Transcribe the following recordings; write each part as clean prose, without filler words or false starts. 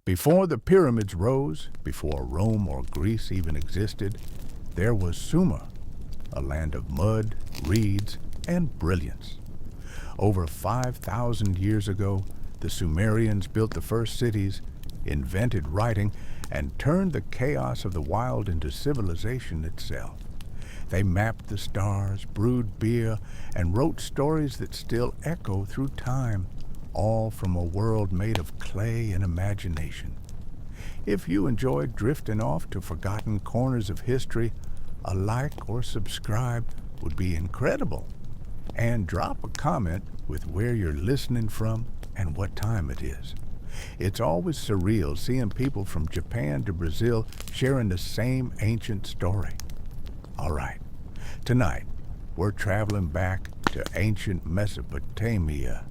Before the pyramids rose, before Rome or Greece even existed, there was Sumer, a land of mud, reeds, and brilliance. Over 5,000 years ago, the Sumerians built the first cities, invented writing, and turned the chaos of the wild into civilization itself. They mapped the stars, brewed beer, and wrote stories that still echo through time, all from a world made of clay and imagination. If you enjoyed drifting off to forgotten corners of history, a like or subscribe would be incredible. And drop a comment with where you're listening from and what time it is. It's always surreal seeing people from Japan to Brazil sharing the same ancient story. All right, tonight we're traveling back to ancient Mesopotamia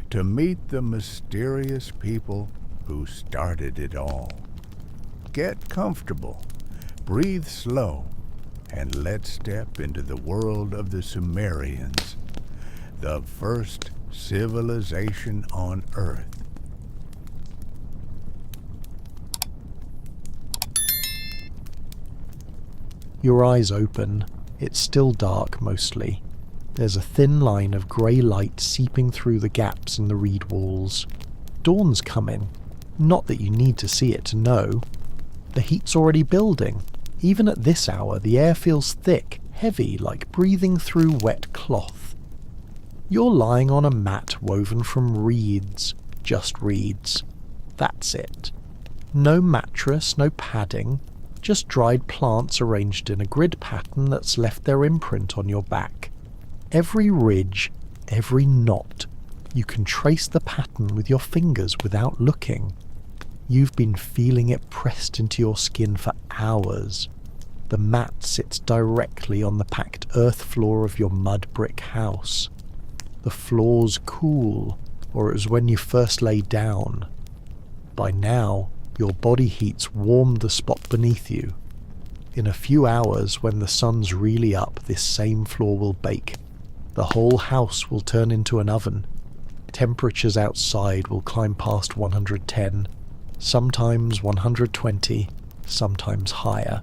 to meet the mysterious people who started it all. Get comfortable, breathe slow, and let's step into the world of the Sumerians, the first civilization on Earth. Your eyes open. It's still dark mostly. There's a thin line of grey light seeping through the gaps in the reed walls. Dawn's coming. Not that you need to see it to know. The heat's already building. Even at this hour, the air feels thick, heavy, like breathing through wet cloth. You're lying on a mat woven from reeds. Just reeds. That's it. No mattress, no padding. Just dried plants arranged in a grid pattern that's left their imprint on your back. Every ridge, every knot, you can trace the pattern with your fingers without looking. You've been feeling it pressed into your skin for hours. The mat sits directly on the packed earth floor of your mud brick house. The floor's cool, or it was when you first lay down. By now, your body heat's warmed the spot beneath you. In a few hours, when the sun's really up, this same floor will bake. The whole house will turn into an oven. Temperatures outside will climb past 110, sometimes 120, sometimes higher.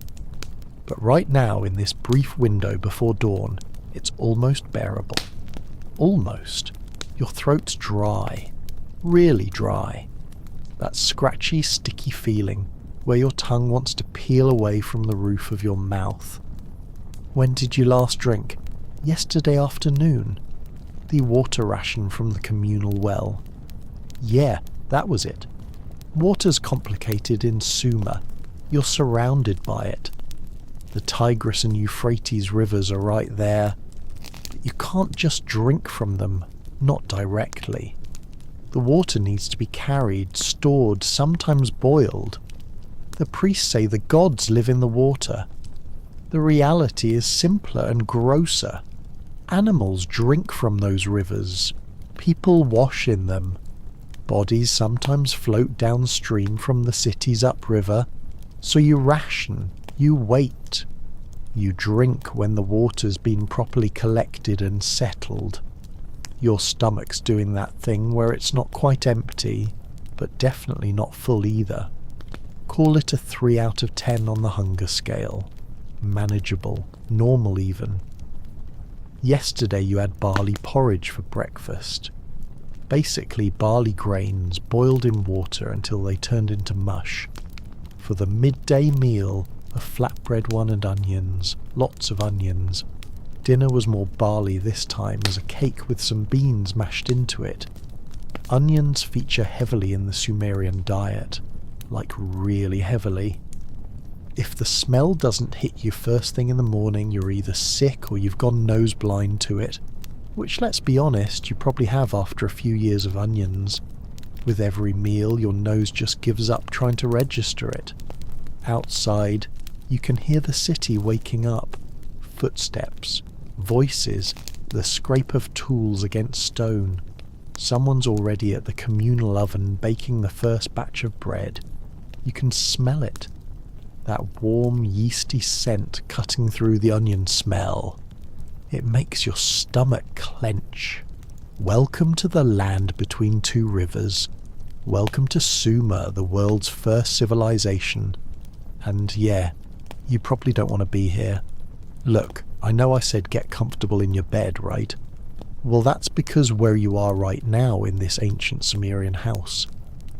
But right now, in this brief window before dawn, it's almost bearable. Almost. Your throat's dry. Really dry. That scratchy, sticky feeling where your tongue wants to peel away from the roof of your mouth. When did you last drink? Yesterday afternoon. The water ration from the communal well. Yeah, that was it. Water's complicated in Sumer. You're surrounded by it. The Tigris and Euphrates rivers are right there. But you can't just drink from them, not directly. The water needs to be carried, stored, sometimes boiled. The priests say the gods live in the water. The reality is simpler and grosser. Animals drink from those rivers. People wash in them. Bodies sometimes float downstream from the city's upriver. So you ration, you wait. You drink when the water's been properly collected and settled. Your stomach's doing that thing where it's not quite empty, but definitely not full either. Call it a 3 out of 10 on the hunger scale. Manageable, normal even. Yesterday you had barley porridge for breakfast. Basically barley grains boiled in water until they turned into mush. For the midday meal, a flatbread one and onions, lots of onions. Dinner was more barley this time as a cake with some beans mashed into it. Onions feature heavily in the Sumerian diet, like really heavily. If the smell doesn't hit you first thing in the morning, you're either sick or you've gone nose blind to it, which, let's be honest, you probably have after a few years of onions. With every meal, your nose just gives up trying to register it. Outside, you can hear the city waking up. Footsteps, voices, the scrape of tools against stone. Someone's already at the communal oven baking the first batch of bread. You can smell it. That warm, yeasty scent cutting through the onion smell. It makes your stomach clench. Welcome to the land between two rivers. Welcome to Sumer, the world's first civilization. And yeah, you probably don't want to be here. Look, I know I said get comfortable in your bed, right? Well, that's because where you are right now in this ancient Sumerian house,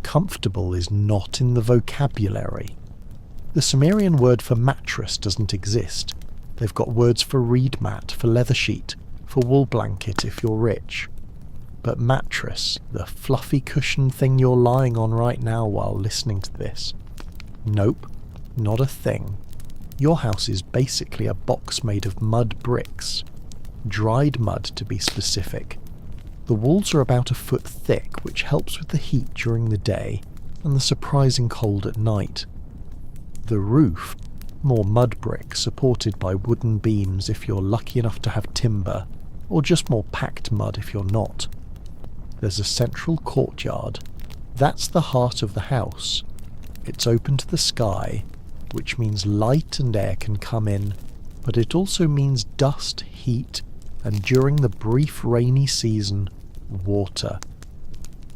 comfortable is not in the vocabulary. The Sumerian word for mattress doesn't exist. They've got words for reed mat, for leather sheet, for wool blanket if you're rich. But mattress, the fluffy cushioned thing you're lying on right now while listening to this, nope, not a thing. Your house is basically a box made of mud bricks. Dried mud, to be specific. The walls are about a foot thick, which helps with the heat during the day and the surprising cold at night. The roof, more mud brick supported by wooden beams if you're lucky enough to have timber, or just more packed mud if you're not. There's a central courtyard. That's the heart of the house. It's open to the sky, which means light and air can come in, but it also means dust, heat, and during the brief rainy season, water.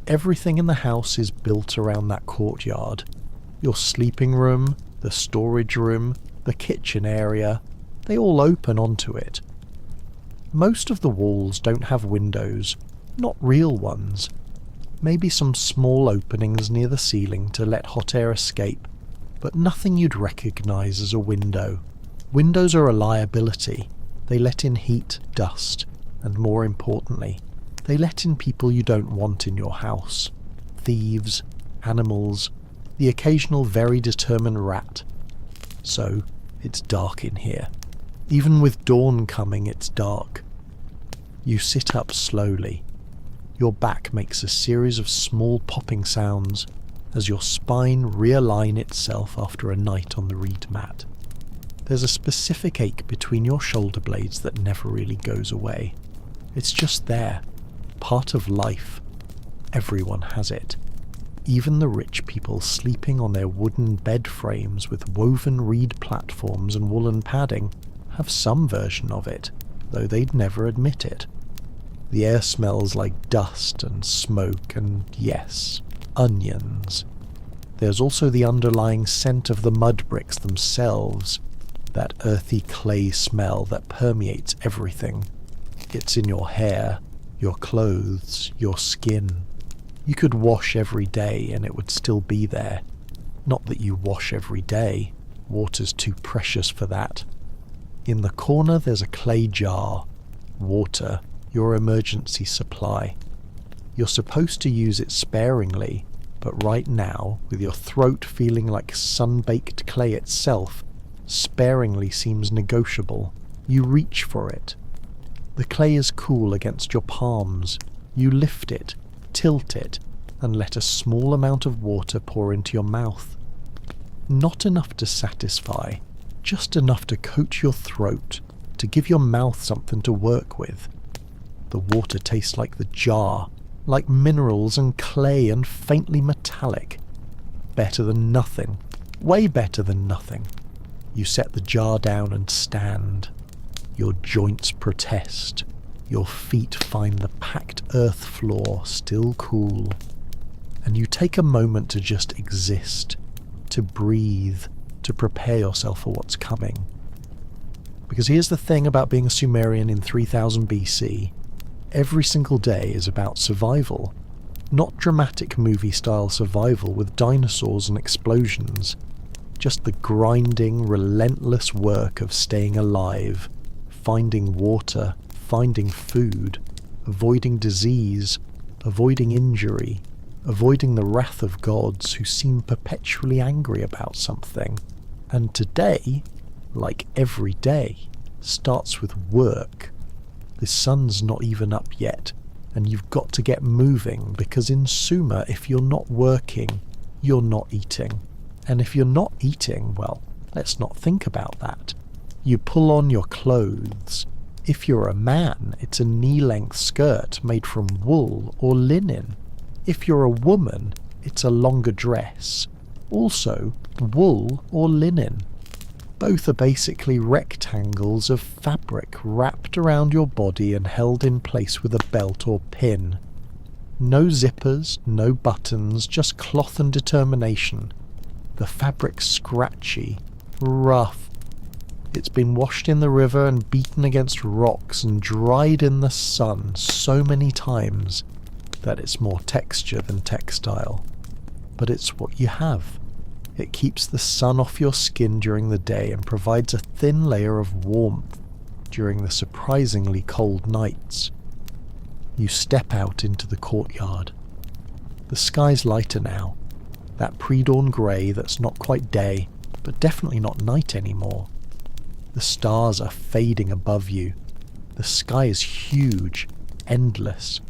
Everything in the house is built around that courtyard. Your sleeping room, the storage room, the kitchen area, they all open onto it. Most of the walls don't have windows, not real ones. Maybe some small openings near the ceiling to let hot air escape, but nothing you'd recognise as a window. Windows are a liability. They let in heat, dust, and more importantly, they let in people you don't want in your house. Thieves, animals, the occasional very determined rat. So, it's dark in here. Even with dawn coming, it's dark. You sit up slowly. Your back makes a series of small popping sounds as your spine realign itself after a night on the reed mat. There's a specific ache between your shoulder blades that never really goes away. It's just there, part of life. Everyone has it. Even the rich people sleeping on their wooden bed frames with woven reed platforms and woolen padding have some version of it, though they'd never admit it. The air smells like dust and smoke and, yes, onions. There's also the underlying scent of the mud bricks themselves, that earthy clay smell that permeates everything. It's in your hair, your clothes, your skin. You could wash every day and it would still be there. Not that you wash every day. Water's too precious for that. In the corner there's a clay jar. Water, your emergency supply. You're supposed to use it sparingly, but right now, with your throat feeling like sun-baked clay itself, sparingly seems negotiable. You reach for it. The clay is cool against your palms. You lift it, tilt it, and let a small amount of water pour into your mouth. Not enough to satisfy, just enough to coat your throat, to give your mouth something to work with. The water tastes like the jar, like minerals and clay and faintly metallic. Better than nothing. Way better than nothing. You set the jar down and stand. Your joints protest. Your feet find the packed earth floor still cool. And you take a moment to just exist, to breathe, to prepare yourself for what's coming. Because here's the thing about being a Sumerian in 3000 BC. Every single day is about survival. Not dramatic movie-style survival with dinosaurs and explosions. Just the grinding, relentless work of staying alive, finding water, finding food, avoiding disease, avoiding injury, avoiding the wrath of gods who seem perpetually angry about something. And today, like every day, starts with work. The sun's not even up yet, and you've got to get moving, because in Sumer, if you're not working, you're not eating. And if you're not eating, well, let's not think about that. You pull on your clothes. If you're a man, it's a knee-length skirt made from wool or linen. If you're a woman, it's a longer dress. Also, wool or linen. Both are basically rectangles of fabric wrapped around your body and held in place with a belt or pin. No zippers, no buttons, just cloth and determination. The fabric scratchy, rough. It's been washed in the river and beaten against rocks and dried in the sun so many times that it's more texture than textile. But it's what you have. It keeps the sun off your skin during the day and provides a thin layer of warmth during the surprisingly cold nights. You step out into the courtyard. The sky's lighter now, that pre-dawn grey that's not quite day, but definitely not night anymore. The stars are fading above you. The sky is huge, endless.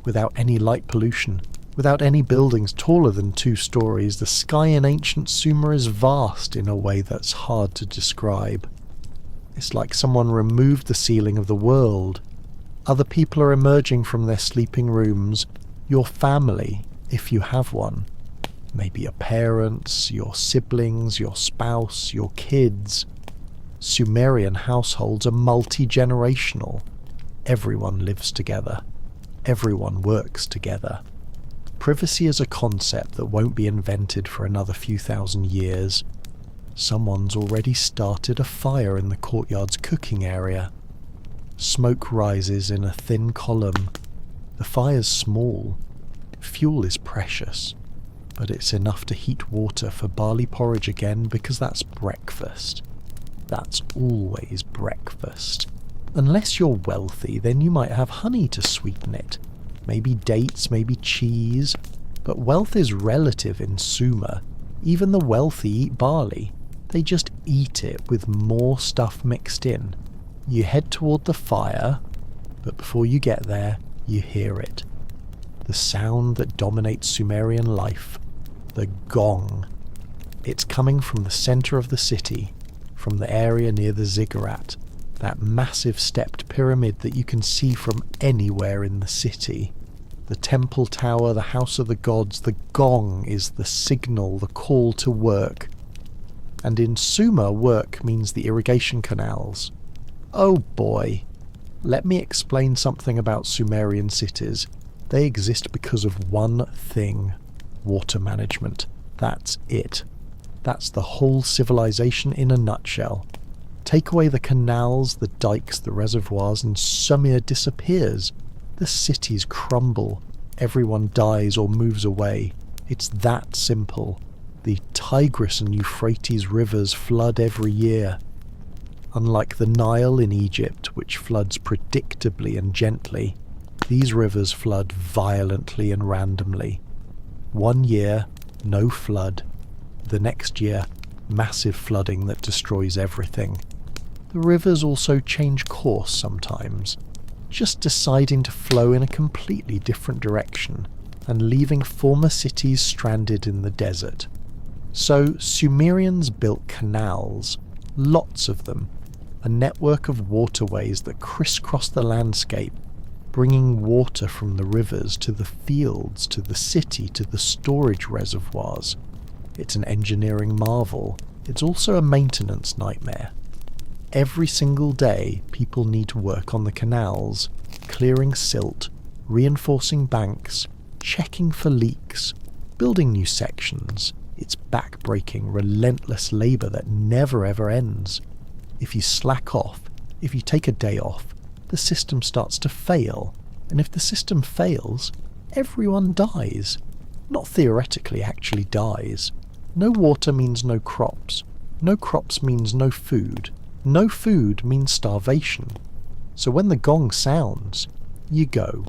Without any light pollution, without any buildings taller than 2 stories, the sky in ancient Sumer is vast in a way that's hard to describe. It's like someone removed the ceiling of the world. Other people are emerging from their sleeping rooms. Your family, if you have one. Maybe your parents, your siblings, your spouse, your kids. Sumerian households are multi-generational. Everyone lives together. Everyone works together. Privacy is a concept that won't be invented for another few thousand years. Someone's already started a fire in the courtyard's cooking area. Smoke rises in a thin column. The fire's small. Fuel is precious, but it's enough to heat water for barley porridge again because that's breakfast. That's always breakfast. Unless you're wealthy, then you might have honey to sweeten it. Maybe dates, maybe cheese. But wealth is relative in Sumer. Even the wealthy eat barley. They just eat it with more stuff mixed in. You head toward the fire, but before you get there, you hear it. The sound that dominates Sumerian life. The gong. It's coming from the center of the city, from the area near the ziggurat, that massive stepped pyramid that you can see from anywhere in the city. The temple tower, the house of the gods, the gong is the signal, the call to work. And in Sumer, work means the irrigation canals. Oh boy. Let me explain something about Sumerian cities. They exist because of one thing. Water management. That's it. That's the whole civilization in a nutshell. Take away the canals, the dikes, the reservoirs, and Sumer disappears. The cities crumble. Everyone dies or moves away. It's that simple. The Tigris and Euphrates rivers flood every year. Unlike the Nile in Egypt, which floods predictably and gently, these rivers flood violently and randomly. One year, no flood. The next year, massive flooding that destroys everything. The rivers also change course sometimes, just deciding to flow in a completely different direction and leaving former cities stranded in the desert. So Sumerians built canals, lots of them, a network of waterways that crisscross the landscape, bringing water from the rivers to the fields, to the city, to the storage reservoirs. It's an engineering marvel. It's also a maintenance nightmare. Every single day, people need to work on the canals, clearing silt, reinforcing banks, checking for leaks, building new sections. It's back-breaking, relentless labour that never ever ends. If you slack off, if you take a day off, the system starts to fail. And if the system fails, everyone dies. Not theoretically, actually dies. No water means no crops. No crops means no food. No food means starvation. So when the gong sounds, you go.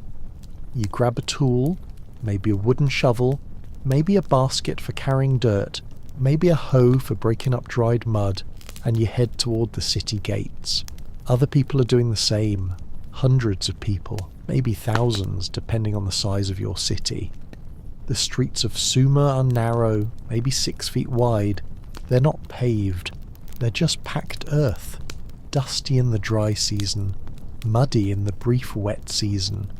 You grab a tool, maybe a wooden shovel, maybe a basket for carrying dirt, maybe a hoe for breaking up dried mud, and you head toward the city gates. Other people are doing the same. Hundreds of people, maybe thousands, depending on the size of your city. The streets of Sumer are narrow, maybe 6 feet wide. They're not paved. They're just packed earth, dusty in the dry season, muddy in the brief wet season.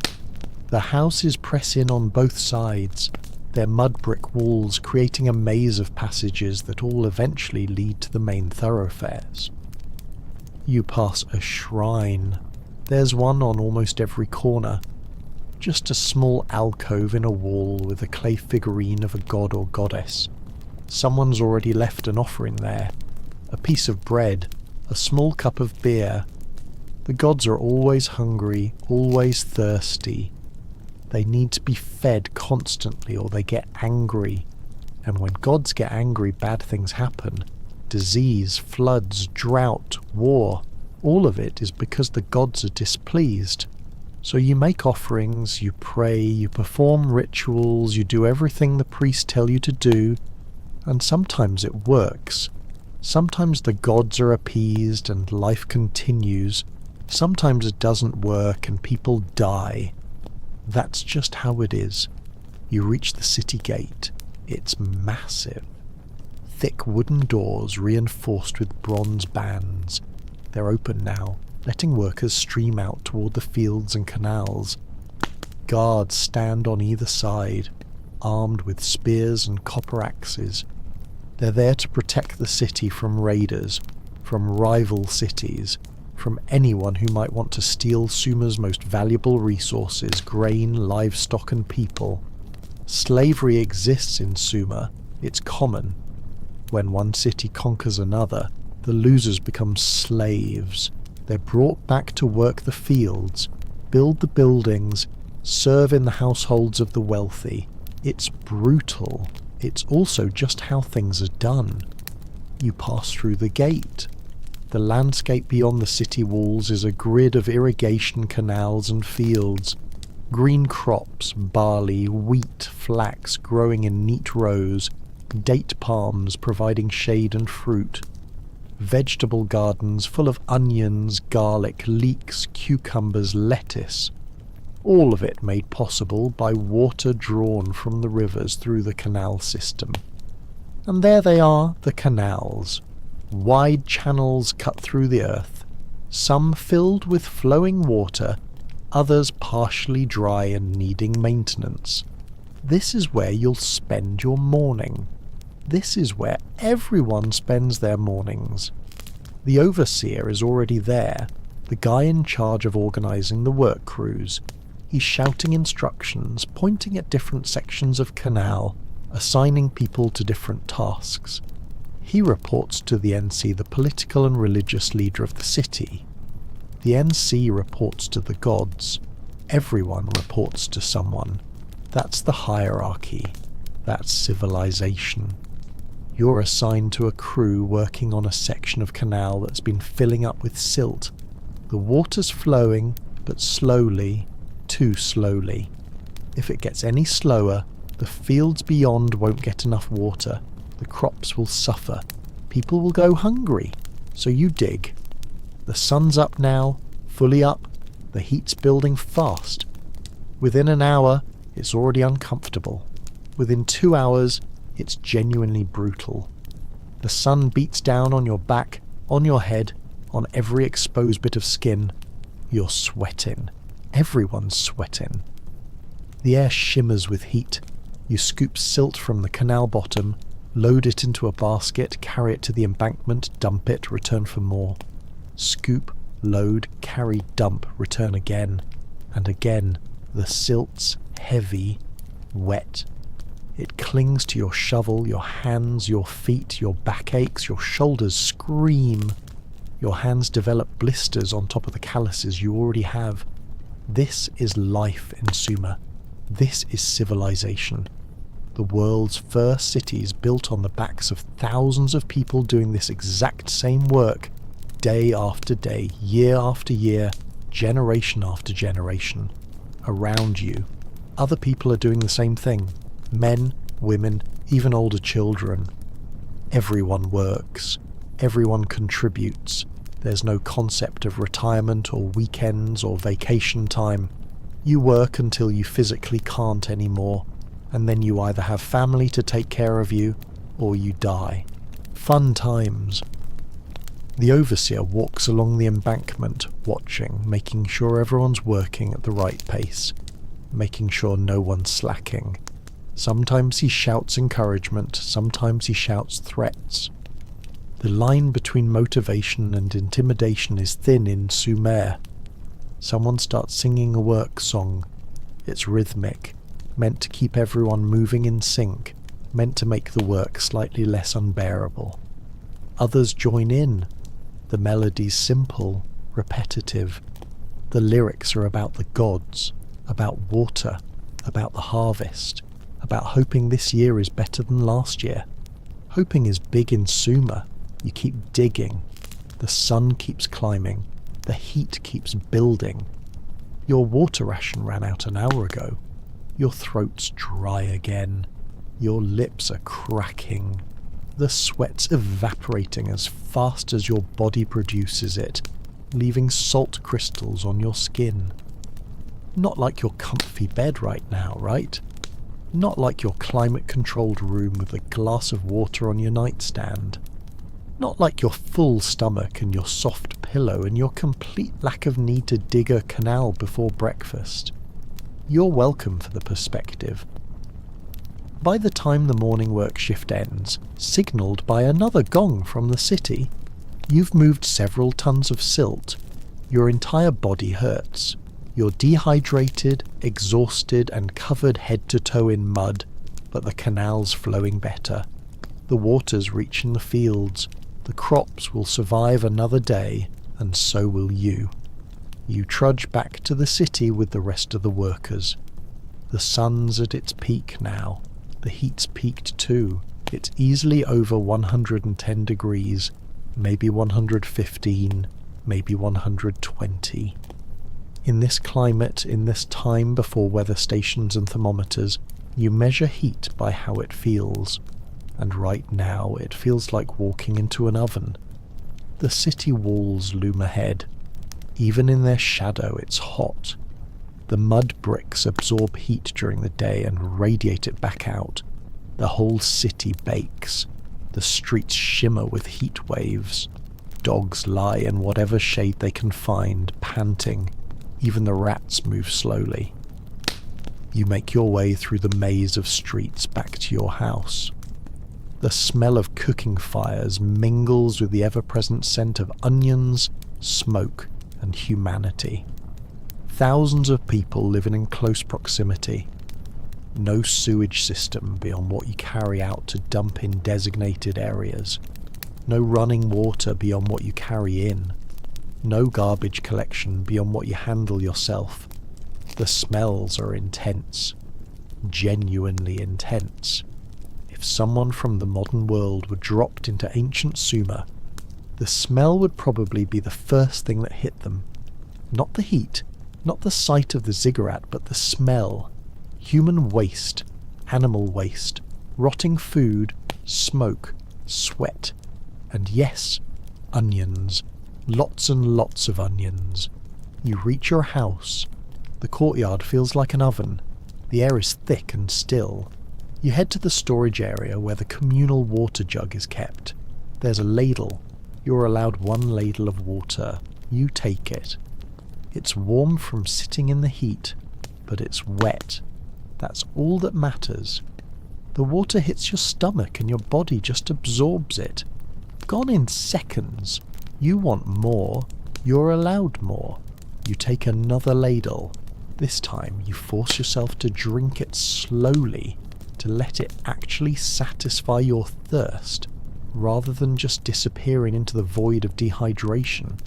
The houses press in on both sides, their mud brick walls creating a maze of passages that all eventually lead to the main thoroughfares. You pass a shrine. There's one on almost every corner. just a small alcove in a wall with a clay figurine of a god or goddess. Someone's already left an offering there. A piece of bread, a small cup of beer. The gods are always hungry, always thirsty. They need to be fed constantly or they get angry. And when gods get angry, bad things happen. Disease, floods, drought, war. All of it is because the gods are displeased. So you make offerings, you pray, you perform rituals, you do everything the priests tell you to do, and sometimes it works. Sometimes the gods are appeased and life continues. Sometimes it doesn't work and people die. That's just how it is. You reach the city gate. It's massive. Thick wooden doors reinforced with bronze bands. They're open now, letting workers stream out toward the fields and canals. Guards stand on either side, armed with spears and copper axes. They're there to protect the city from raiders, from rival cities, from anyone who might want to steal Sumer's most valuable resources, grain, livestock and people. Slavery exists in Sumer. It's common. When one city conquers another, the losers become slaves. They're brought back to work the fields, build the buildings, serve in the households of the wealthy. It's brutal. It's also just how things are done. You pass through the gate. The landscape beyond the city walls is a grid of irrigation canals and fields. Green crops, barley, wheat, flax growing in neat rows, date palms providing shade and fruit. Vegetable gardens full of onions, garlic, leeks, cucumbers, lettuce. All of it made possible by water drawn from the rivers through the canal system. And there they are, the canals. Wide channels cut through the earth, some filled with flowing water, others partially dry and needing maintenance. This is where you'll spend your morning. This is where everyone spends their mornings. The overseer is already there, the guy in charge of organising the work crews. He's shouting instructions, pointing at different sections of canal, assigning people to different tasks. He reports to the NC, the political and religious leader of the city. The NC reports to the gods. Everyone reports to someone. That's the hierarchy. That's civilization. You're assigned to a crew working on a section of canal that's been filling up with silt. The water's flowing, but slowly, too slowly. If it gets any slower, the fields beyond won't get enough water. The crops will suffer. People will go hungry. So you dig. The sun's up now, fully up. The heat's building fast. Within an hour, it's already uncomfortable. Within 2 hours, it's genuinely brutal. The sun beats down on your back, on your head, on every exposed bit of skin. You're sweating. Everyone's sweating. The air shimmers with heat. You scoop silt from the canal bottom, load it into a basket, carry it to the embankment, dump it, return for more. Scoop, load, carry, dump, return again. And again. The silt's heavy, wet. It clings to your shovel, your hands, your feet, your back aches, your shoulders scream. Your hands develop blisters on top of the calluses you already have. This is life in Sumer. This is civilization. The world's first cities built on the backs of thousands of people doing this exact same work, day after day, year after year, generation after generation. Around you, other people are doing the same thing. Men, women, even older children. Everyone works. Everyone contributes. There's no concept of retirement or weekends or vacation time. You work until you physically can't anymore, and then you either have family to take care of you, or you die. Fun times. The overseer walks along the embankment, watching, making sure everyone's working at the right pace, making sure no one's slacking. Sometimes he shouts encouragement, sometimes he shouts threats. The line between motivation and intimidation is thin in Sumer. Someone starts singing a work song. It's rhythmic, meant to keep everyone moving in sync, meant to make the work slightly less unbearable. Others join in. The melody's simple, repetitive. The lyrics are about the gods, about water, about the harvest, about hoping this year is better than last year. Hoping is big in Sumer. You keep digging. The sun keeps climbing. The heat keeps building. Your water ration ran out an hour ago. Your throat's dry again. Your lips are cracking. The sweat's evaporating as fast as your body produces it, leaving salt crystals on your skin. Not like your comfy bed right now, right? Not like your climate-controlled room with a glass of water on your nightstand. Not like your full stomach and your soft pillow and your complete lack of need to dig a canal before breakfast. You're welcome for the perspective. By the time the morning work shift ends, signalled by another gong from the city, you've moved several tons of silt. Your entire body hurts. You're dehydrated, exhausted, and covered head to toe in mud, but the canal's flowing better. The water's reaching the fields. The crops will survive another day, and so will you. You trudge back to the city with the rest of the workers. The sun's at its peak now. The heat's peaked too. It's easily over 110 degrees, maybe 115, maybe 120. In this climate, in this time before weather stations and thermometers, you measure heat by how it feels. And right now it feels like walking into an oven. The city walls loom ahead. Even in their shadow it's hot. The mud bricks absorb heat during the day and radiate it back out. The whole city bakes. The streets shimmer with heat waves. Dogs lie in whatever shade they can find, panting. Even the rats move slowly. You make your way through the maze of streets back to your house. The smell of cooking fires mingles with the ever-present scent of onions, smoke, and humanity. Thousands of people living in close proximity. No sewage system beyond what you carry out to dump in designated areas. No running water beyond what you carry in. No garbage collection beyond what you handle yourself. The smells are intense. Genuinely intense. If someone from the modern world were dropped into ancient Sumer, the smell would probably be the first thing that hit them. Not the heat, not the sight of the ziggurat, but the smell. Human waste, animal waste, rotting food, smoke, sweat, and yes, onions. Lots and lots of onions. You reach your house. The courtyard feels like an oven. The air is thick and still. You head to the storage area where the communal water jug is kept. There's a ladle. You're allowed one ladle of water. You take it. It's warm from sitting in the heat, but it's wet. That's all that matters. The water hits your stomach and your body just absorbs it. Gone in seconds. You want more. You're allowed more. You take another ladle. This time you force yourself to drink it slowly, to let it actually satisfy your thirst, rather than just disappearing into the void of dehydration.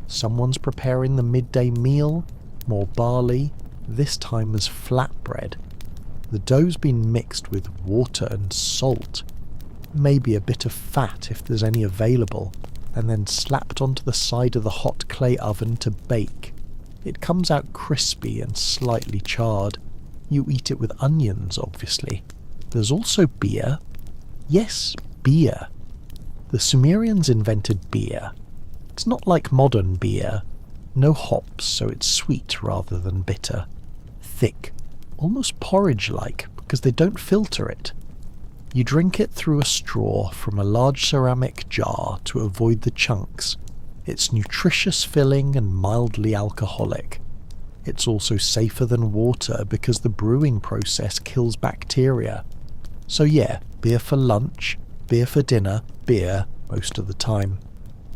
Someone's preparing the midday meal, more barley, this time as flatbread. The dough's been mixed with water and salt, maybe a bit of fat if there's any available, and then slapped onto the side of the hot clay oven to bake. It comes out crispy and slightly charred. You eat it with onions, obviously. There's also beer. Yes, beer. The Sumerians invented beer. It's not like modern beer. No hops, so it's sweet rather than bitter. Thick, almost porridge-like, because they don't filter it. You drink it through a straw from a large ceramic jar to avoid the chunks. It's nutritious filling and mildly alcoholic. It's also safer than water because the brewing process kills bacteria. So yeah, beer for lunch, beer for dinner, beer most of the time.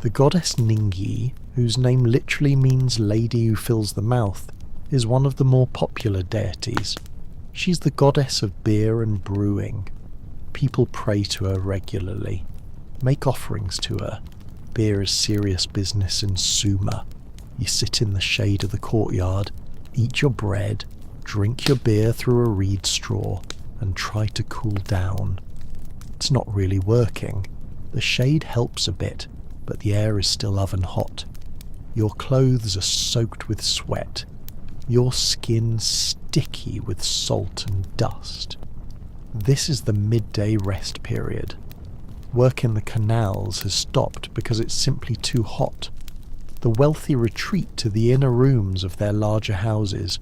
The goddess Ningi, whose name literally means lady who fills the mouth, is one of the more popular deities. She's the goddess of beer and brewing. People pray to her regularly, make offerings to her. Beer is serious business in Sumer. You sit in the shade of the courtyard, eat your bread, drink your beer through a reed straw, and try to cool down. It's not really working. The shade helps a bit, but the air is still oven hot. Your clothes are soaked with sweat. Your skin sticky with salt and dust. This is the midday rest period. Work in the canals has stopped because it's simply too hot. The wealthy retreat to the inner rooms of their larger houses.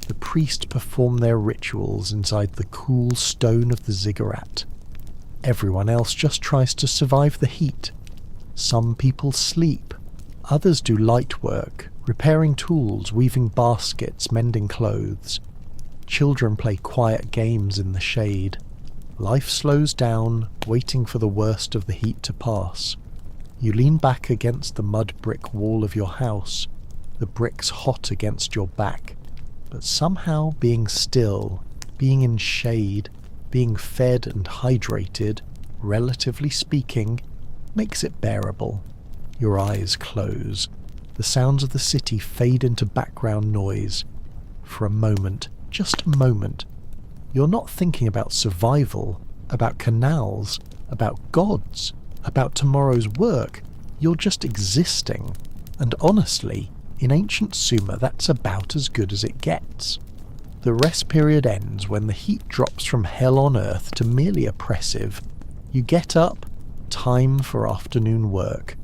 The priests perform their rituals inside the cool stone of the ziggurat. Everyone else just tries to survive the heat. Some people sleep. Others do light work, repairing tools, weaving baskets, mending clothes. Children play quiet games in the shade. Life slows down, waiting for the worst of the heat to pass. You lean back against the mud brick wall of your house, the bricks hot against your back, but somehow being still, being in shade, being fed and hydrated, relatively speaking, makes it bearable. Your eyes close. The sounds of the city fade into background noise. For a moment, just a moment, you're not thinking about survival, about canals, about gods, about tomorrow's work. You're just existing. And honestly, in ancient Sumer, that's about as good as it gets. The rest period ends when the heat drops from hell on earth to merely oppressive. You get up, time for afternoon work.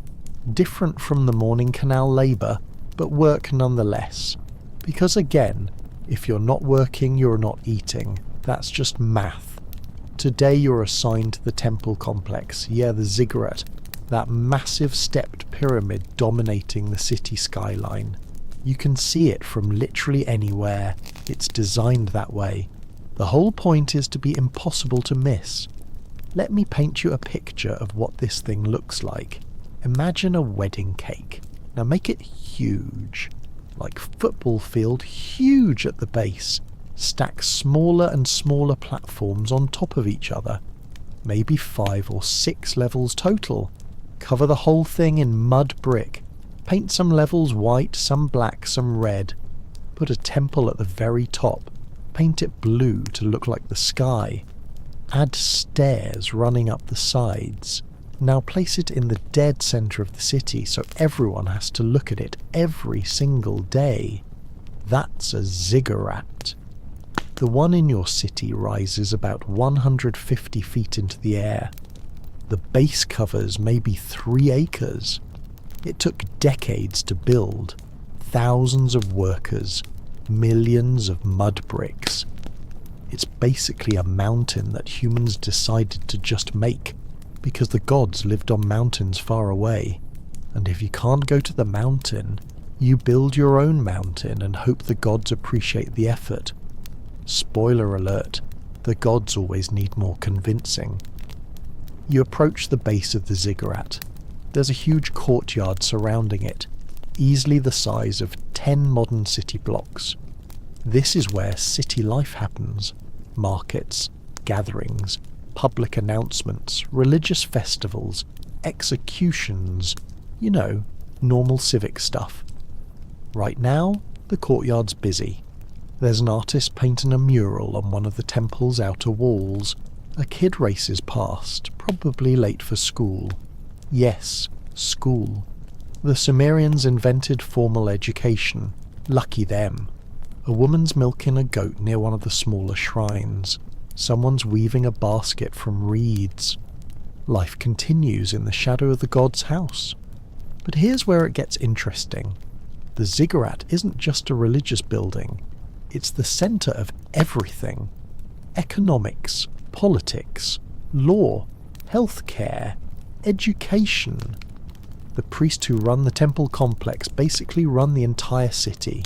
Different from the morning canal labour, but work nonetheless. Because again, if you're not working, you're not eating. That's just math. Today you're assigned to the temple complex, the ziggurat, that massive stepped pyramid dominating the city skyline. You can see it from literally anywhere. It's designed that way. The whole point is to be impossible to miss. Let me paint you a picture of what this thing looks like. Imagine a wedding cake. Now make it huge, like football field, huge at the base. Stack smaller and smaller platforms on top of each other. Maybe 5 or 6 levels total. Cover the whole thing in mud brick. Paint some levels white, some black, some red. Put a temple at the very top. Paint it blue to look like the sky. Add stairs running up the sides. Now place it in the dead centre of the city so everyone has to look at it every single day. That's a ziggurat. The one in your city rises about 150 feet into the air. The base covers maybe 3 acres. It took decades to build. Thousands of workers. Millions of mud bricks. It's basically a mountain that humans decided to just make, because the gods lived on mountains far away. And if you can't go to the mountain, you build your own mountain and hope the gods appreciate the effort. Spoiler alert, the gods always need more convincing. You approach the base of the ziggurat. There's a huge courtyard surrounding it, easily the size of 10 modern city blocks. This is where city life happens. Markets, gatherings, public announcements, religious festivals, executions, normal civic stuff. Right now, the courtyard's busy. There's an artist painting a mural on one of the temple's outer walls. A kid races past, probably late for school. Yes, school. The Sumerians invented formal education. Lucky them. A woman's milking a goat near one of the smaller shrines. Someone's weaving a basket from reeds. Life continues in the shadow of the god's house. But here's where it gets interesting. The ziggurat isn't just a religious building. It's the centre of everything. Economics, politics, law, healthcare, education. The priests who run the temple complex basically run the entire city.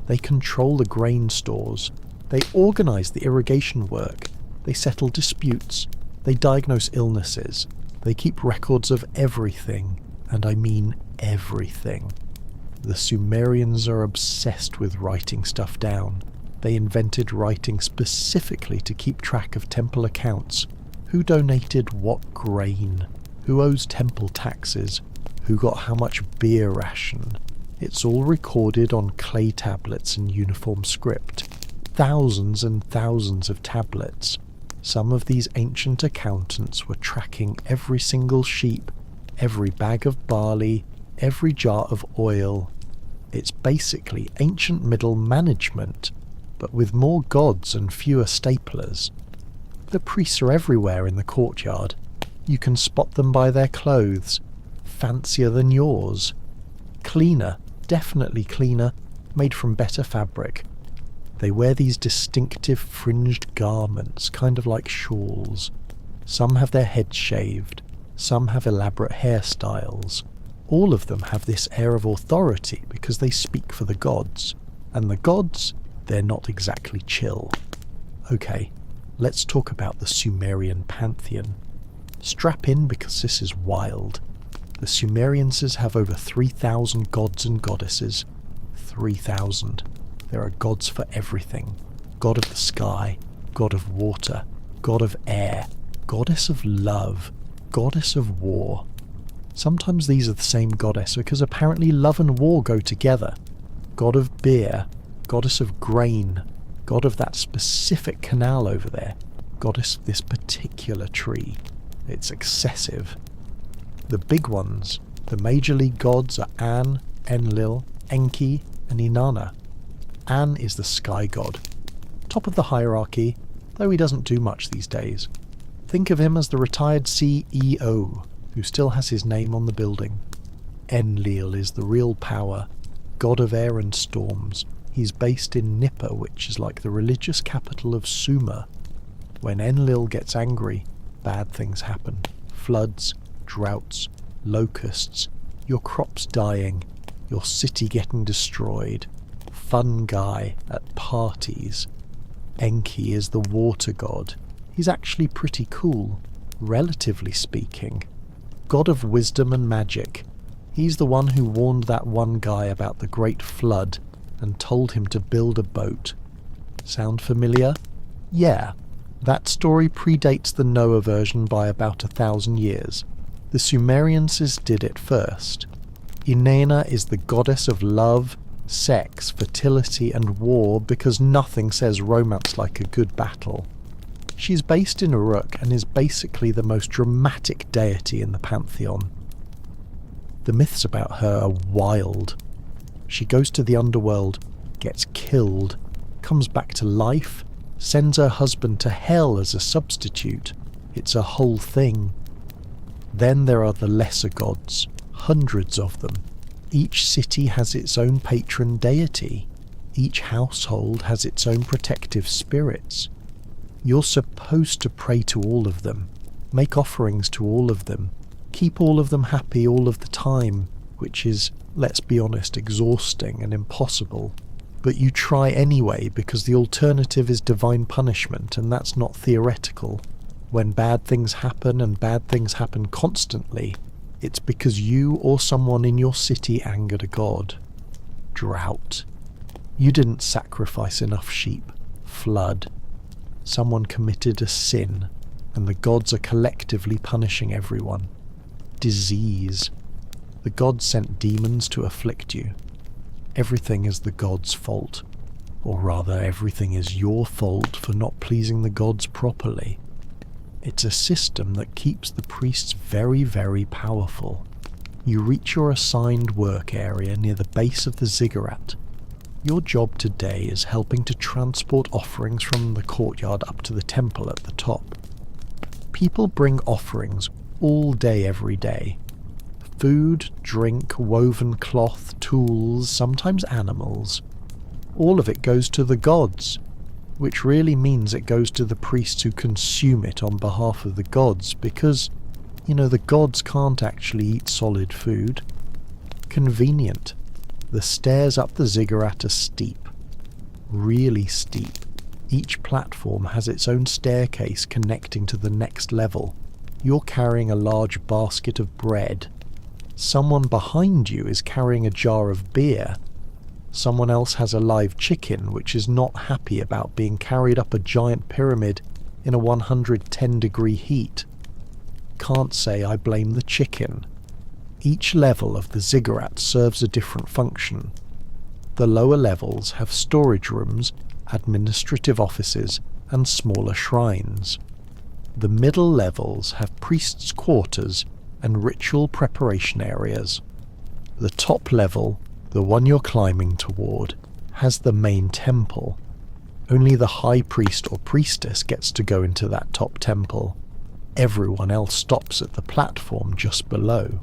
They control the grain stores. They organise the irrigation work. They settle disputes. They diagnose illnesses. They keep records of everything, and I mean everything. The Sumerians are obsessed with writing stuff down. They invented writing specifically to keep track of temple accounts. Who donated what grain? Who owes temple taxes? Who got how much beer ration? It's all recorded on clay tablets in uniform script. Thousands and thousands of tablets. Some of these ancient accountants were tracking every single sheep, every bag of barley, every jar of oil. It's basically ancient middle management, but with more gods and fewer staplers. The priests are everywhere in the courtyard. You can spot them by their clothes, fancier than yours. Cleaner, definitely cleaner, made from better fabric. They wear these distinctive fringed garments, kind of like shawls. Some have their heads shaved, some have elaborate hairstyles. All of them have this air of authority because they speak for the gods. And the gods, they're not exactly chill. Okay, let's talk about the Sumerian pantheon. Strap in because this is wild. The Sumerians have over 3,000 gods and goddesses. 3,000. There are gods for everything. God of the sky, god of water, god of air, goddess of love, goddess of war. Sometimes these are the same goddess because apparently love and war go together. God of beer, goddess of grain, god of that specific canal over there, goddess of this particular tree. It's excessive. The big ones, the major league gods are An, Enlil, Enki, and Inanna. An is the sky god. Top of the hierarchy, though he doesn't do much these days. Think of him as the retired CEO, who still has his name on the building. Enlil is the real power, god of air and storms. He's based in Nipper, which is like the religious capital of Sumer. When Enlil gets angry, bad things happen. Floods, droughts, locusts, your crops dying, your city getting destroyed. Fun guy at parties. Enki is the water god. He's actually pretty cool, relatively speaking. God of wisdom and magic. He's the one who warned that one guy about the great flood and told him to build a boat. Sound familiar? Yeah. That story predates the Noah version by about 1,000 years. The Sumerians did it first. Inanna is the goddess of love, sex, fertility and war because nothing says romance like a good battle. She's based in Uruk and is basically the most dramatic deity in the pantheon. The myths about her are wild. She goes to the underworld, gets killed, comes back to life, sends her husband to hell as a substitute. It's a whole thing. Then there are the lesser gods, hundreds of them. Each city has its own patron deity. Each household has its own protective spirits. You're supposed to pray to all of them, make offerings to all of them, keep all of them happy all of the time, which is, let's be honest, exhausting and impossible. But you try anyway because the alternative is divine punishment, and that's not theoretical. When bad things happen, and bad things happen constantly, it's because you or someone in your city angered a god. Drought. You didn't sacrifice enough sheep. Flood. Someone committed a sin, and the gods are collectively punishing everyone. Disease. The gods sent demons to afflict you. Everything is the gods' fault. Or rather, everything is your fault for not pleasing the gods properly. It's a system that keeps the priests very, very powerful. You reach your assigned work area near the base of the ziggurat. Your job today is helping to transport offerings from the courtyard up to the temple at the top. People bring offerings all day every day. Food, drink, woven cloth, tools, sometimes animals. All of it goes to the gods, which really means it goes to the priests who consume it on behalf of the gods, because, the gods can't actually eat solid food. Convenient. The stairs up the ziggurat are steep. Really steep. Each platform has its own staircase connecting to the next level. You're carrying a large basket of bread. Someone behind you is carrying a jar of beer. Someone else has a live chicken which is not happy about being carried up a giant pyramid in a 110-degree heat. Can't say I blame the chicken. Each level of the ziggurats serves a different function. The lower levels have storage rooms, administrative offices, and smaller shrines. The middle levels have priests' quarters and ritual preparation areas. The top level, the one you're climbing toward, has the main temple. Only the high priest or priestess gets to go into that top temple. Everyone else stops at the platform just below.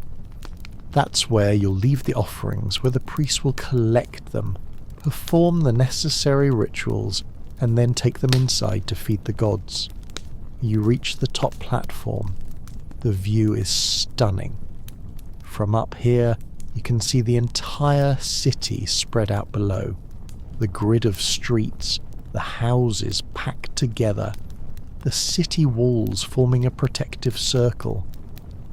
That's where you'll leave the offerings, where the priest will collect them, perform the necessary rituals, and then take them inside to feed the gods. You reach the top platform. The view is stunning. From up here, you can see the entire city spread out below. The grid of streets, the houses packed together, the city walls forming a protective circle.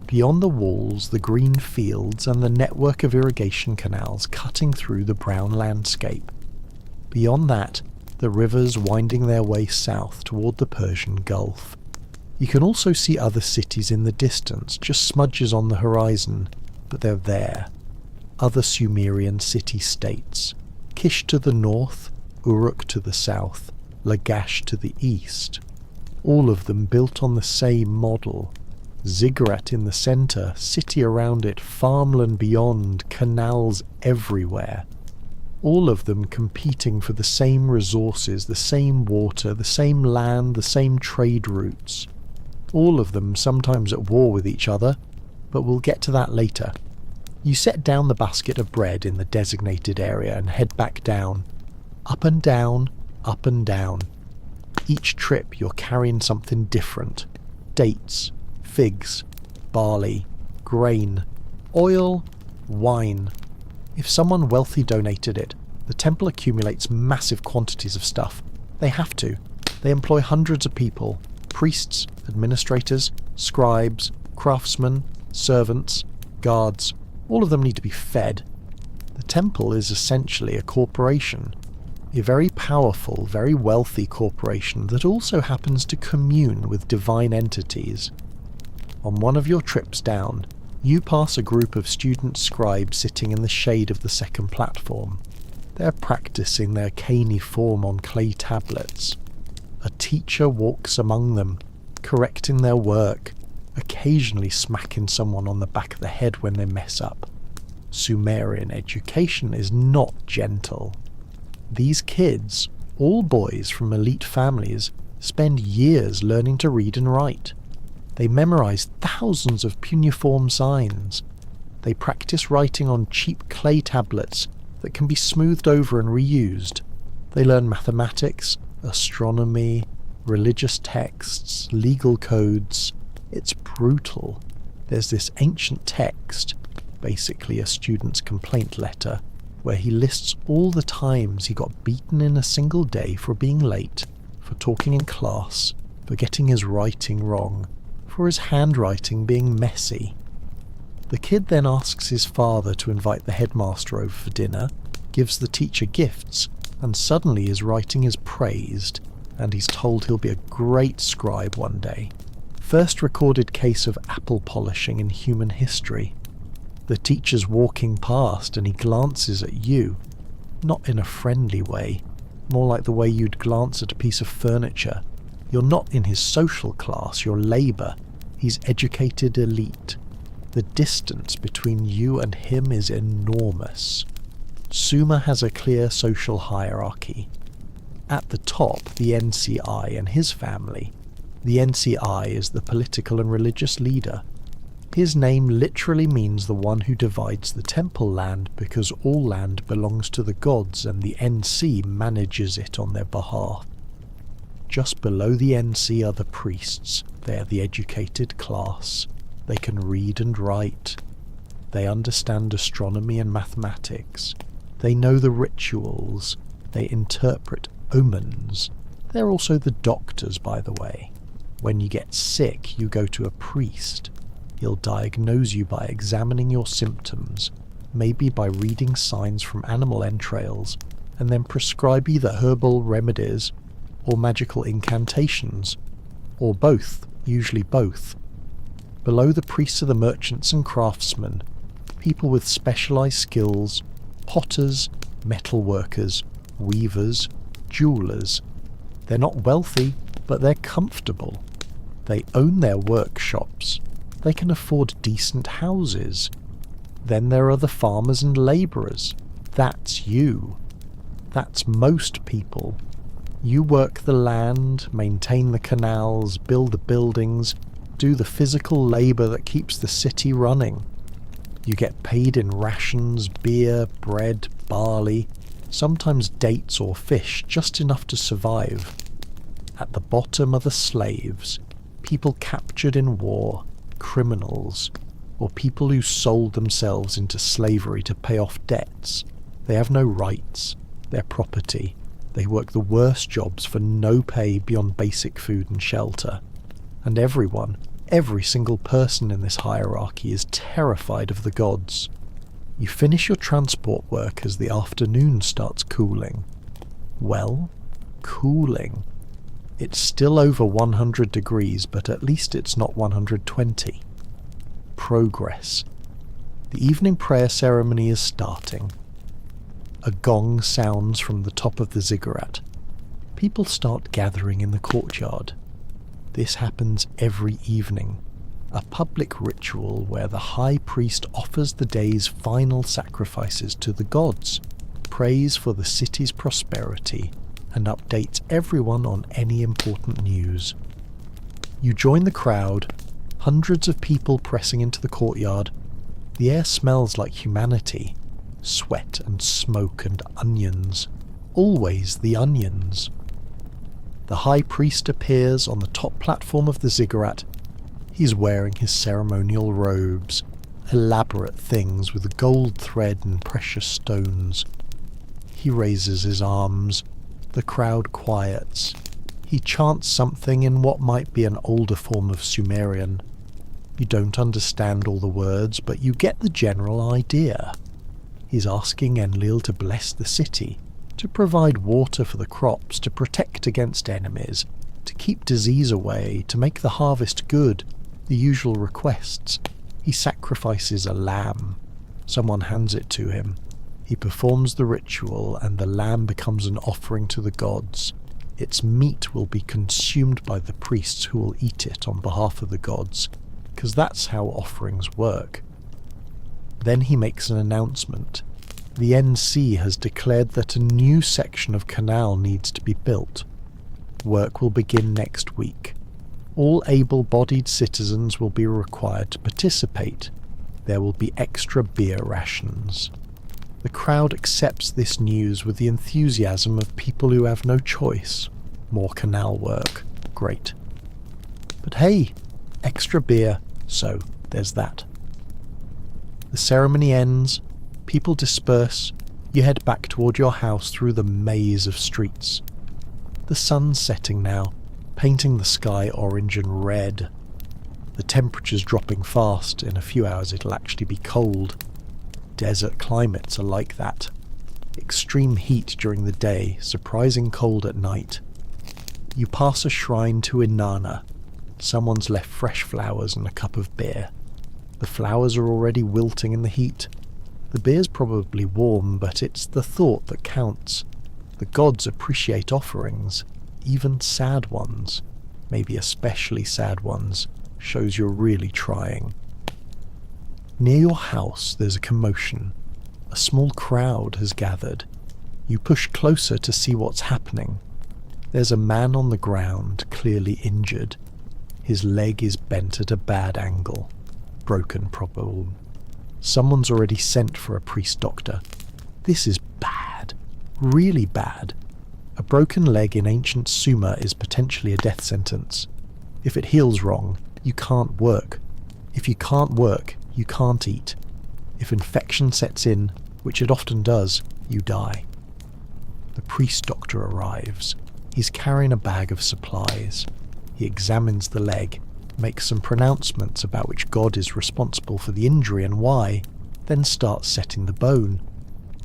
Beyond the walls, the green fields and the network of irrigation canals cutting through the brown landscape. Beyond that, the rivers winding their way south toward the Persian Gulf. You can also see other cities in the distance, just smudges on the horizon, but they're there. Other Sumerian city-states. Kish to the north, Uruk to the south, Lagash to the east. All of them built on the same model. Ziggurat in the centre, city around it, farmland beyond, canals everywhere. All of them competing for the same resources, the same water, the same land, the same trade routes. All of them sometimes at war with each other, but we'll get to that later. You set down the basket of bread in the designated area and head back down. Up and down, up and down. Each trip you're carrying something different. Dates, figs, barley, grain, oil, wine. If someone wealthy donated it, the temple accumulates massive quantities of stuff. They have to. They employ hundreds of people. Priests, administrators, scribes, craftsmen, servants, guards. All of them need to be fed. The temple is essentially a corporation. A very powerful, very wealthy corporation that also happens to commune with divine entities. On one of your trips down, you pass a group of student scribes sitting in the shade of the second platform. They're practicing their cuneiform on clay tablets. A teacher walks among them, correcting their work, occasionally smacking someone on the back of the head when they mess up. Sumerian education is not gentle. These kids, all boys from elite families, spend years learning to read and write. They memorize thousands of cuneiform signs. They practice writing on cheap clay tablets that can be smoothed over and reused. They learn mathematics, astronomy, religious texts, legal codes. It's brutal. There's this ancient text, basically a student's complaint letter, where he lists all the times he got beaten in a single day for being late, for talking in class, for getting his writing wrong, for his handwriting being messy. The kid then asks his father to invite the headmaster over for dinner, gives the teacher gifts, and suddenly his writing is praised, and he's told he'll be a great scribe one day. First recorded case of apple polishing in human history. The teacher's walking past and he glances at you, not in a friendly way, more like the way you'd glance at a piece of furniture. You're not in his social class, you're labour. He's educated elite. The distance between you and him is enormous. Sumer has a clear social hierarchy. At the top, the NCI and his family. The NCI is the political and religious leader. His name literally means the one who divides the temple land because all land belongs to the gods and the NC manages it on their behalf. Just below the NC are the priests. They're the educated class. They can read and write. They understand astronomy and mathematics. They know the rituals. They interpret omens. They're also the doctors, by the way. When you get sick, you go to a priest. He'll diagnose you by examining your symptoms, maybe by reading signs from animal entrails, and then prescribe either herbal remedies or magical incantations, or both, usually both. Below the priests are the merchants and craftsmen, people with specialised skills, potters, metal workers, weavers, jewellers. They're not wealthy, but they're comfortable. They own their workshops. They can afford decent houses. Then there are the farmers and labourers. That's you. That's most people. You work the land, maintain the canals, build the buildings, do the physical labour that keeps the city running. You get paid in rations, beer, bread, barley, sometimes dates or fish, just enough to survive. At the bottom are the slaves, people captured in war, criminals, or people who sold themselves into slavery to pay off debts. They have no rights. They're property. They work the worst jobs for no pay beyond basic food and shelter. And everyone, every single person in this hierarchy is terrified of the gods. You finish your transport work as the afternoon starts cooling. Well, cooling. It's still over 100 degrees, but at least it's not 120. Progress. The evening prayer ceremony is starting. A gong sounds from the top of the ziggurat. People start gathering in the courtyard. This happens every evening, a public ritual where the high priest offers the day's final sacrifices to the gods, prays for the city's prosperity, and updates everyone on any important news. You join the crowd, hundreds of people pressing into the courtyard. The air smells like humanity, sweat and smoke and onions, always the onions. The high priest appears on the top platform of the ziggurat. He's wearing his ceremonial robes, elaborate things with gold thread and precious stones. He raises his arms. The crowd quiets. He chants something in what might be an older form of Sumerian. You don't understand all the words, but you get the general idea. He's asking Enlil to bless the city, to provide water for the crops, to protect against enemies, to keep disease away, to make the harvest good, the usual requests. He sacrifices a lamb. Someone hands it to him. He performs the ritual, and the lamb becomes an offering to the gods. Its meat will be consumed by the priests who will eat it on behalf of the gods, because that's how offerings work. Then he makes an announcement. The NC has declared that a new section of canal needs to be built. Work will begin next week. All able-bodied citizens will be required to participate. There will be extra beer rations. The crowd accepts this news with the enthusiasm of people who have no choice. More canal work. Great. But hey, extra beer, so there's that. The ceremony ends, people disperse, you head back toward your house through the maze of streets. The sun's setting now, painting the sky orange and red. The temperature's dropping fast, in a few hours it'll actually be cold. Desert climates are like that. Extreme heat during the day, surprising cold at night. You pass a shrine to Inanna. Someone's left fresh flowers and a cup of beer. The flowers are already wilting in the heat. The beer's probably warm, but it's the thought that counts. The gods appreciate offerings, even sad ones. Maybe especially sad ones. Shows you're really trying. Near your house there's a commotion. A small crowd has gathered. You push closer to see what's happening. There's a man on the ground, clearly injured. His leg is bent at a bad angle. Broken, probably. Someone's already sent for a priest doctor. This is bad. Really bad. A broken leg in ancient Sumer is potentially a death sentence. If it heals wrong, you can't work. If you can't work, you can't eat. If infection sets in, which it often does, you die. The priest doctor arrives. He's carrying a bag of supplies. He examines the leg. makes some pronouncements about which god is responsible for the injury and why, then starts setting the bone.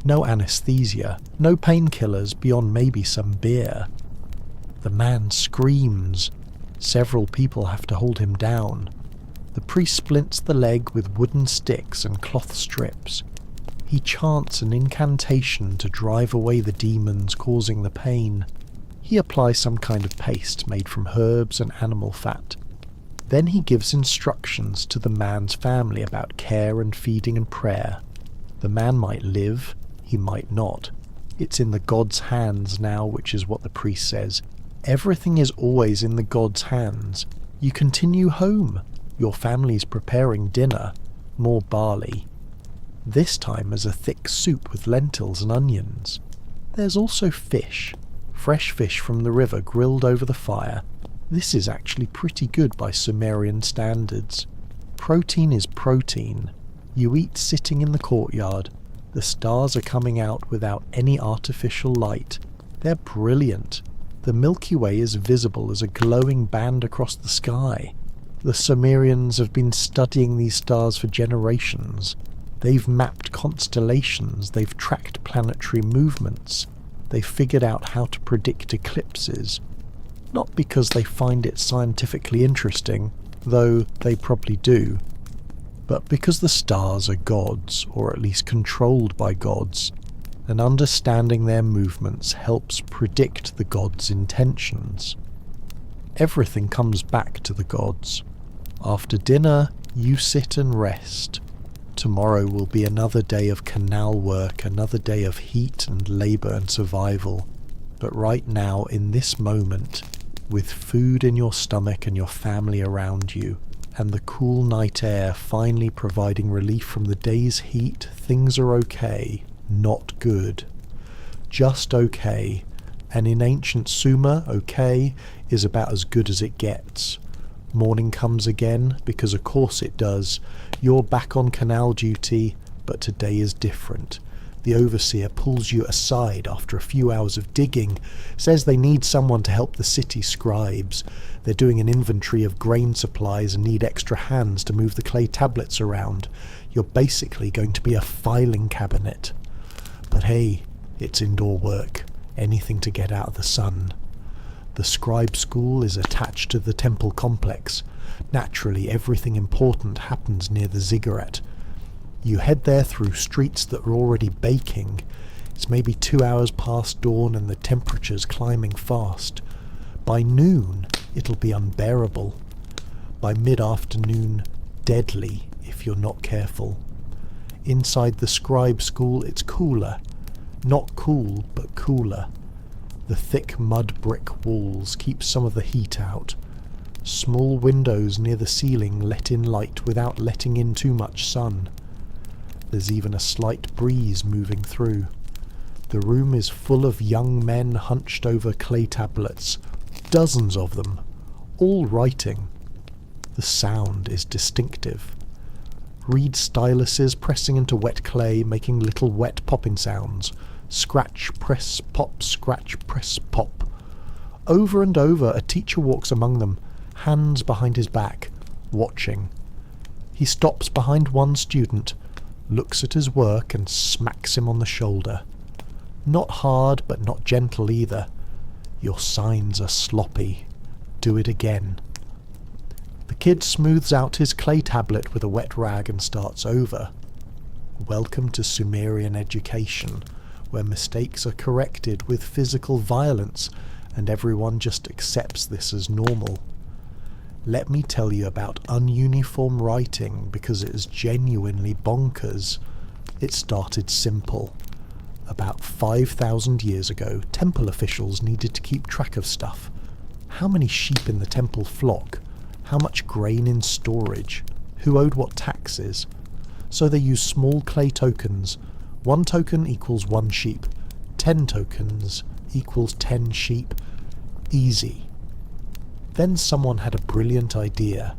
No anesthesia, no painkillers beyond maybe some beer. The man screams. Several people have to hold him down. The priest splints the leg with wooden sticks and cloth strips. He chants an incantation to drive away the demons causing the pain. He applies some kind of paste made from herbs and animal fat. Then he gives instructions to the man's family about care and feeding and prayer. The man might live, he might not. It's in the god's hands now, which is what the priest says. Everything is always in the god's hands. You continue home. Your family's preparing dinner. More barley. This time as a thick soup with lentils and onions. There's also fish. Fresh fish from the river grilled over the fire. This is actually pretty good by Sumerian standards. Protein is protein. You eat sitting in the courtyard. The stars are coming out without any artificial light. They're brilliant. The Milky Way is visible as a glowing band across the sky. The Sumerians have been studying these stars for generations. They've mapped constellations, they've tracked planetary movements. They've figured out how to predict eclipses. Not because they find it scientifically interesting, though they probably do, but because the stars are gods, or at least controlled by gods, and understanding their movements helps predict the gods' intentions. Everything comes back to the gods. After dinner, you sit and rest. Tomorrow will be another day of canal work, another day of heat and labour and survival. But right now, in this moment, with food in your stomach and your family around you, and the cool night air finally providing relief from the day's heat, things are okay, not good. Just okay. And in ancient Sumer, okay is about as good as it gets. Morning comes again, because of course it does. You're back on canal duty, but today is different. The overseer pulls you aside after a few hours of digging, says they need someone to help the city scribes. They're doing an inventory of grain supplies and need extra hands to move the clay tablets around. You're basically going to be a filing cabinet. But hey, it's indoor work. Anything to get out of the sun. The scribe school is attached to the temple complex. Naturally, everything important happens near the ziggurat. You head there through streets that are already baking. It's maybe 2 hours past dawn and the temperature's climbing fast. By noon, it'll be unbearable. By mid-afternoon, deadly if you're not careful. Inside the scribe school, it's cooler. Not cool, but cooler. The thick mud brick walls keep some of the heat out. Small windows near the ceiling let in light without letting in too much sun. There's even a slight breeze moving through. The room is full of young men hunched over clay tablets, dozens of them, all writing. The sound is distinctive. Reed styluses pressing into wet clay, making little wet popping sounds. Scratch, press, pop, scratch, press, pop. Over and over, a teacher walks among them, hands behind his back, watching. He stops behind one student, looks at his work and smacks him on the shoulder. Not hard, but not gentle either. Your signs are sloppy. Do it again. The kid smooths out his clay tablet with a wet rag and starts over. Welcome to Sumerian education, where mistakes are corrected with physical violence, and everyone just accepts this as normal. Let me tell you about ununiform writing, because it is genuinely bonkers. It started simple. About 5,000 years ago, temple officials needed to keep track of stuff. How many sheep in the temple flock? How much grain in storage? Who owed what taxes? So they used small clay tokens. 1 token equals 1 sheep. 10 tokens equals 10 sheep. Easy. Then someone had a brilliant idea.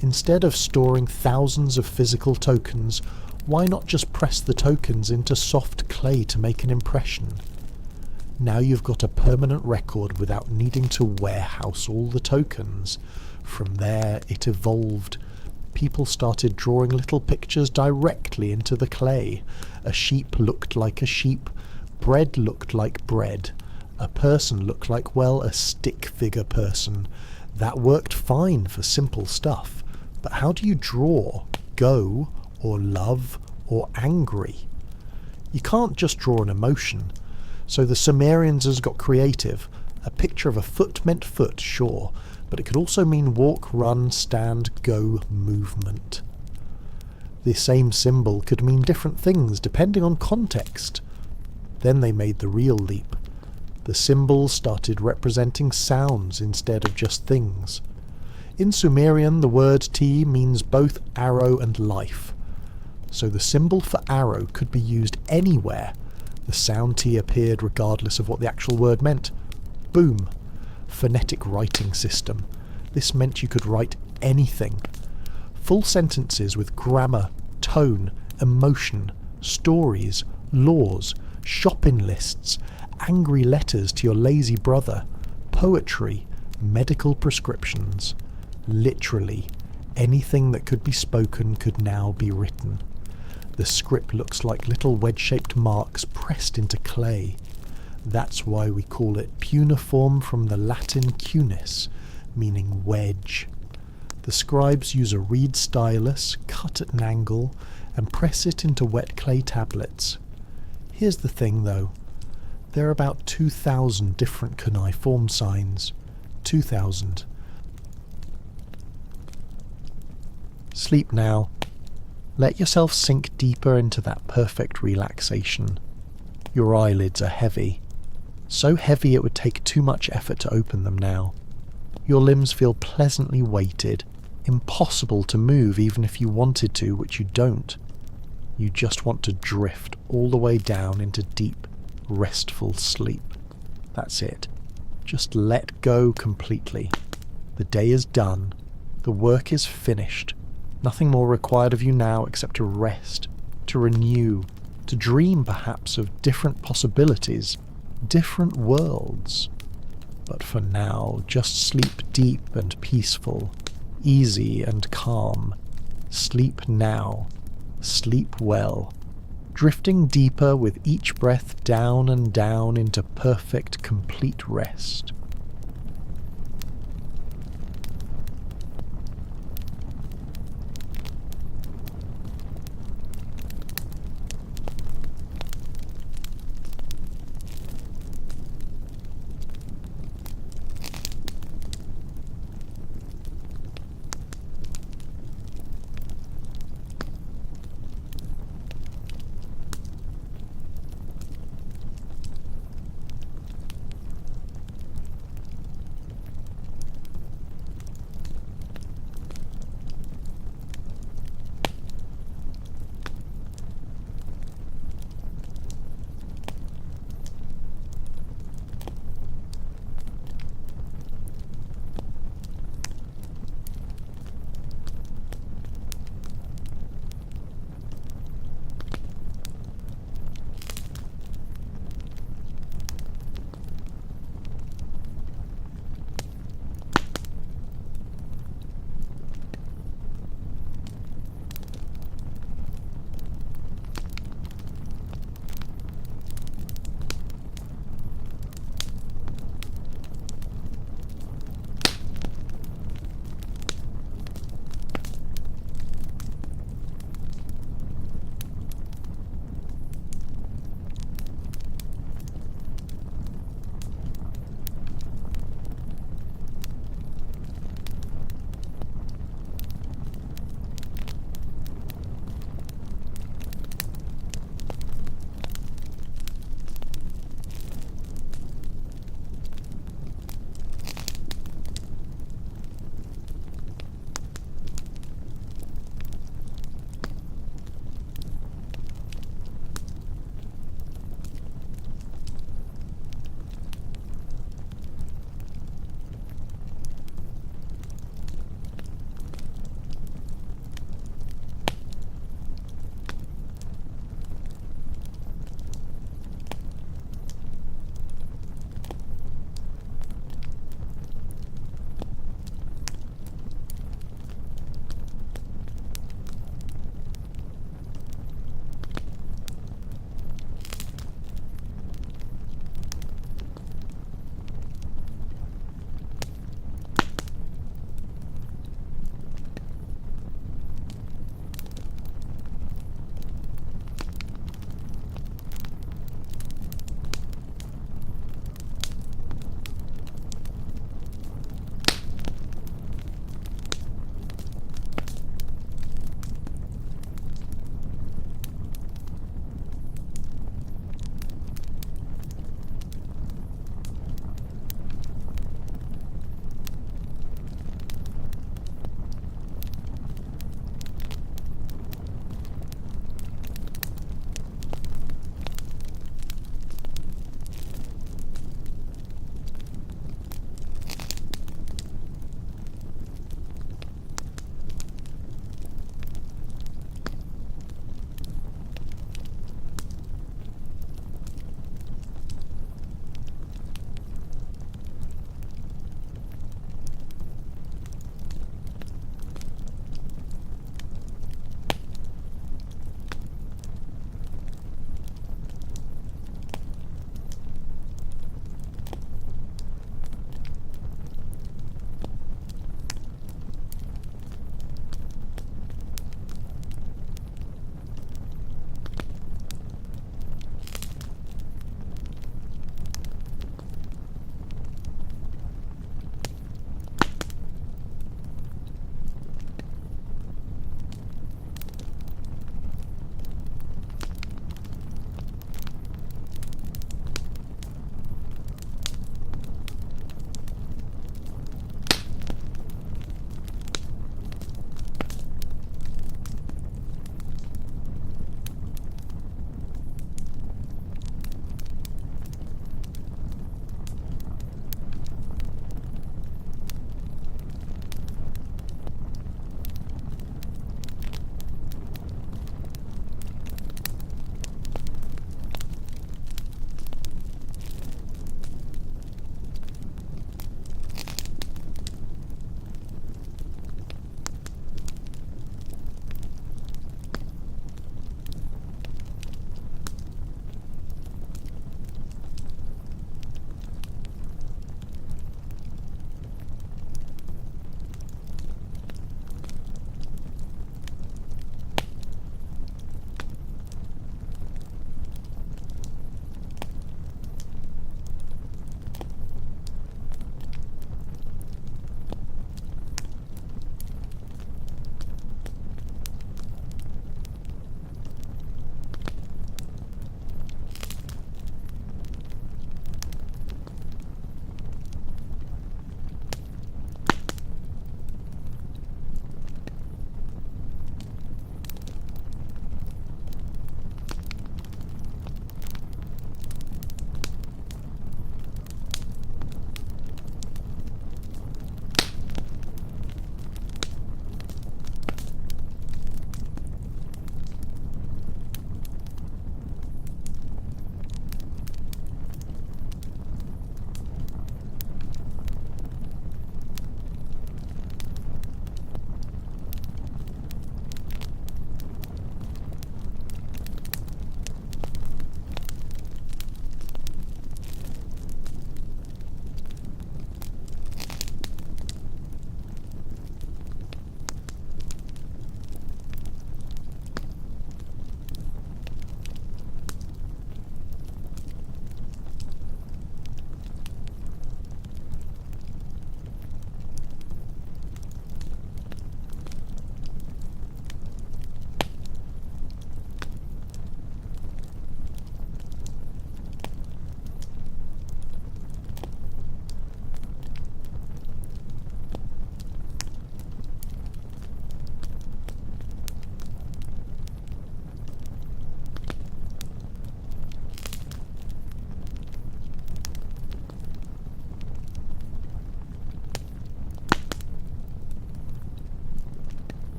Instead of storing thousands of physical tokens, why not just press the tokens into soft clay to make an impression? Now you've got a permanent record without needing to warehouse all the tokens. From there, it evolved. People started drawing little pictures directly into the clay. A sheep looked like a sheep. Bread looked like bread. A person looked like, well, a stick figure person. That worked fine for simple stuff. But how do you draw go, or love, or angry? You can't just draw an emotion. So the Sumerians has got creative. A picture of a foot meant foot, sure, but it could also mean walk, run, stand, go, movement. The same symbol could mean different things depending on context. Then they made the real leap. The symbols started representing sounds instead of just things. In Sumerian, the word T means both arrow and life. So the symbol for arrow could be used anywhere. The sound T appeared regardless of what the actual word meant. Boom. Phonetic writing system. This meant you could write anything. Full sentences with grammar, tone, emotion, stories, laws, shopping lists, angry letters to your lazy brother, poetry, medical prescriptions. Literally, anything that could be spoken could now be written. The script looks like little wedge-shaped marks pressed into clay. That's why we call it cuneiform, from the Latin cunis, meaning wedge. The scribes use a reed stylus, cut at an angle, and press it into wet clay tablets. Here's the thing though. There are about 2,000 different cuneiform signs. 2,000. Sleep now. Let yourself sink deeper into that perfect relaxation. Your eyelids are heavy. So heavy it would take too much effort to open them now. Your limbs feel pleasantly weighted, impossible to move even if you wanted to, which you don't. You just want to drift all the way down into deep, restful sleep. That's it. Just let go completely. The day is done. The work is finished. Nothing more required of you now except to rest, to renew, to dream perhaps of different possibilities, different worlds. But for now, just sleep deep and peaceful, easy and calm. Sleep now. Sleep well. Drifting deeper with each breath down and down into perfect, complete rest.